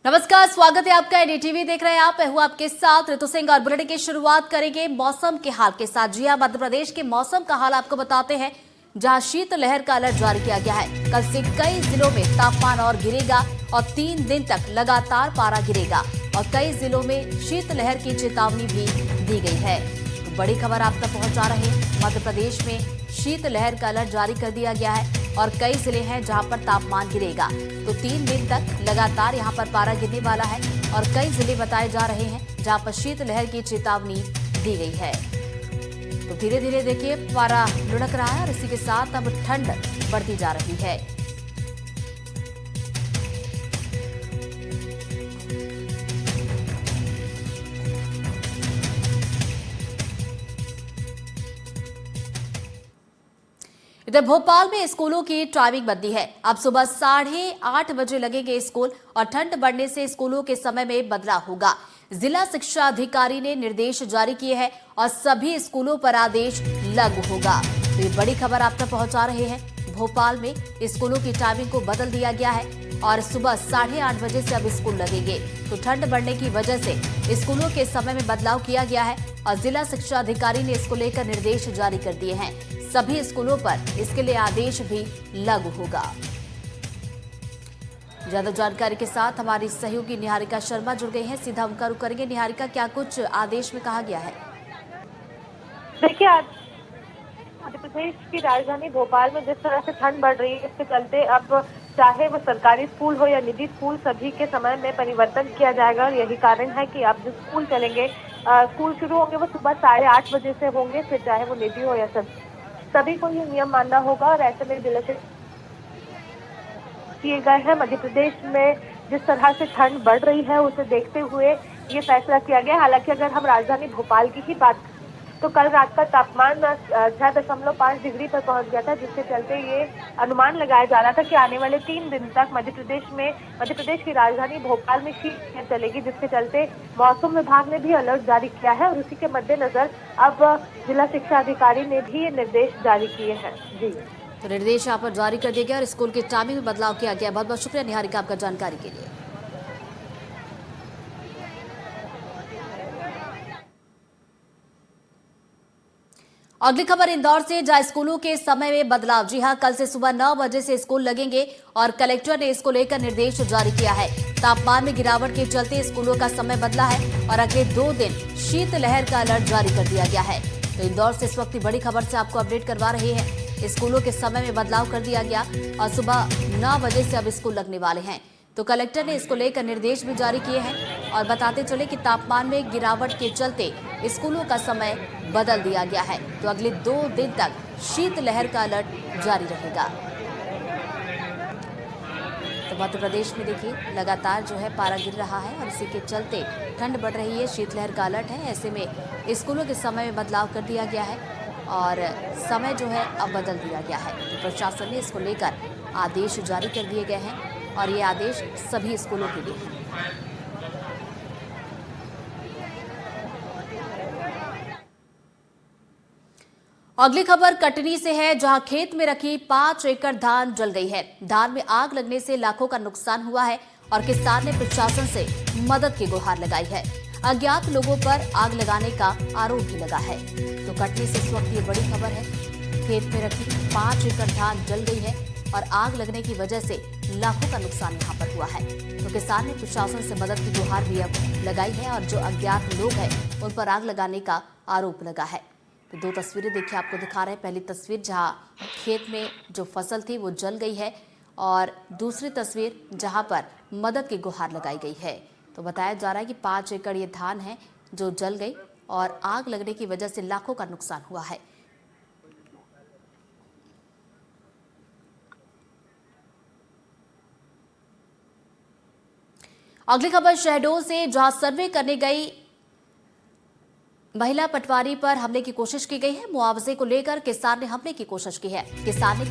नमस्कार, स्वागत है आपका। एनडीटीवी देख रहे हैं आप। मैं हूं आपके साथ ऋतु सिंह और बुलेटिन की शुरुआत करेंगे मौसम के हाल के साथ। जी हां, मध्य प्रदेश के मौसम का हाल आपको बताते हैं, जहां शीतलहर का अलर्ट जारी किया गया है। कल से कई जिलों में तापमान और गिरेगा और 3 दिन तक लगातार पारा गिरेगा और कई जिलों में शीतलहर की चेतावनी भी दी गई है। तो बड़ी खबर आप तक पहुंचा रहे हैं। मध्य प्रदेश में शीतलहर का अलर्ट जारी कर दिया गया है और कई जिले हैं जहां पर तापमान गिरेगा। तो 3 दिन तक लगातार यहां पर पारा गिरने वाला है और कई जिले बताए जा रहे हैं जहां पर शीतलहर की चेतावनी दी गई है। तो धीरे धीरे देखिए पारा लुढ़क रहा है और इसी के साथ अब ठंड बढ़ती जा रही है। इधर भोपाल में स्कूलों की टाइमिंग बदली है। अब सुबह 8:30 बजे लगेंगे स्कूल और ठंड बढ़ने से स्कूलों के समय में बदलाव होगा। जिला शिक्षा अधिकारी ने निर्देश जारी किए हैं और सभी स्कूलों पर आदेश लागू होगा। तो ये बड़ी खबर आप तक पहुंचा रहे हैं। भोपाल में स्कूलों की टाइमिंग को बदल दिया गया है और सुबह 8:30 बजे से अब स्कूल लगेंगे। तो ठंड बढ़ने की वजह से स्कूलों के समय में बदलाव किया गया है और जिला शिक्षा अधिकारी ने इसको लेकर निर्देश जारी कर दिए हैं। सभी स्कूलों पर इसके लिए आदेश भी लागू होगा। ज्यादा जानकारी के साथ हमारी सहयोगी निहारिका शर्मा जुड़ गई हैं। सीधा उनका रुख करेंगे। निहारिका, क्या कुछ आदेश में कहा गया है? देखिए, आज मध्य प्रदेश की राजधानी भोपाल में जिस तरह से ठंड बढ़ रही है, इसके चलते अब चाहे वो सरकारी स्कूल हो या निजी स्कूल, सभी के समय में परिवर्तन किया जाएगा। और यही कारण है कि अब जो स्कूल चलेंगे, स्कूल शुरू होंगे वो सुबह 8:30 बजे से होंगे, फिर चाहे वो निजी हो या सभी को ये नियम मानना होगा। और ऐसे में जिले से किए गए हैं। मध्य प्रदेश में जिस तरह से ठंड बढ़ रही है, उसे देखते हुए ये फैसला किया गया। हालांकि अगर हम राजधानी भोपाल की ही बात तो कल रात का तापमान 6.5 डिग्री पर पहुंच गया था, जिसके चलते ये अनुमान लगाया जा रहा था कि आने वाले 3 दिन तक मध्य प्रदेश की राजधानी भोपाल में शीतलहर चलेगी, जिसके चलते मौसम विभाग ने भी अलर्ट जारी किया है। और उसी के मद्देनजर अब जिला शिक्षा अधिकारी ने भी ये निर्देश जारी किए हैं। जी, तो निर्देश यहाँ पर जारी कर दिया गया और स्कूल के टाइमिंग में बदलाव किया गया। बहुत बहुत शुक्रिया निहारिका आपका जानकारी के लिए। अगली खबर इंदौर से, जहां स्कूलों के समय में बदलाव। जी हां, कल से सुबह 9 बजे से स्कूल लगेंगे और कलेक्टर ने इसको लेकर निर्देश जारी किया है। तापमान में गिरावट के चलते स्कूलों का समय बदला है और अगले 2 दिन शीतलहर का अलर्ट जारी कर दिया गया है। तो इंदौर से इस वक्त की बड़ी खबर से आपको अपडेट करवा रहे हैं। स्कूलों के समय में बदलाव कर दिया गया और सुबह 9 बजे से अब स्कूल लगने वाले हैं। तो कलेक्टर ने इसको लेकर निर्देश भी जारी किए हैं और बताते चले कि तापमान में गिरावट के चलते स्कूलों का समय बदल दिया गया है। तो अगले 2 दिन तक शीतलहर का अलर्ट जारी रहेगा। तो मध्य प्रदेश में देखिए लगातार जो है पारा गिर रहा है और इसी के चलते ठंड बढ़ रही है। शीतलहर का अलर्ट है। ऐसे में स्कूलों के समय में बदलाव कर दिया गया है और समय जो है अब बदल दिया गया है। तो प्रशासन ने इसको लेकर आदेश जारी कर दिए गए हैं और ये आदेश सभी स्कूलों के लिए है। अगली खबर कटनी से है, जहां खेत में रखी 5 एकड़ धान जल गई है। धान में आग लगने से लाखों का नुकसान हुआ है और किसान ने प्रशासन से मदद की गुहार लगाई है। अज्ञात लोगों पर आग लगाने का आरोप भी लगा है। तो कटनी से इस वक्त ये बड़ी खबर है। खेत में रखी 5 एकड़ धान जल गई है और आग लगने की वजह से लाखों का नुकसान यहाँ पर हुआ है। तो किसान ने प्रशासन से मदद की गुहार भी अब लगाई है और जो अज्ञात लोग हैं उन पर आग लगाने का आरोप लगा है। तो 2 तस्वीरें देखिए आपको दिखा रहे हैं। पहली तस्वीर जहां खेत में जो फसल थी वो जल गई है और दूसरी तस्वीर जहां पर मदद की गुहार लगाई गई है। तो बताया जा रहा है कि 5 एकड़ ये धान है जो जल गई और आग लगने की वजह से लाखों का नुकसान हुआ है। अगली खबर शहडोल से, जहां सर्वे करने गई महिला पटवारी पर हमले की कोशिश की गई है। मुआवजे को लेकर किसान ने हमले की कोशिश की है। किसान ने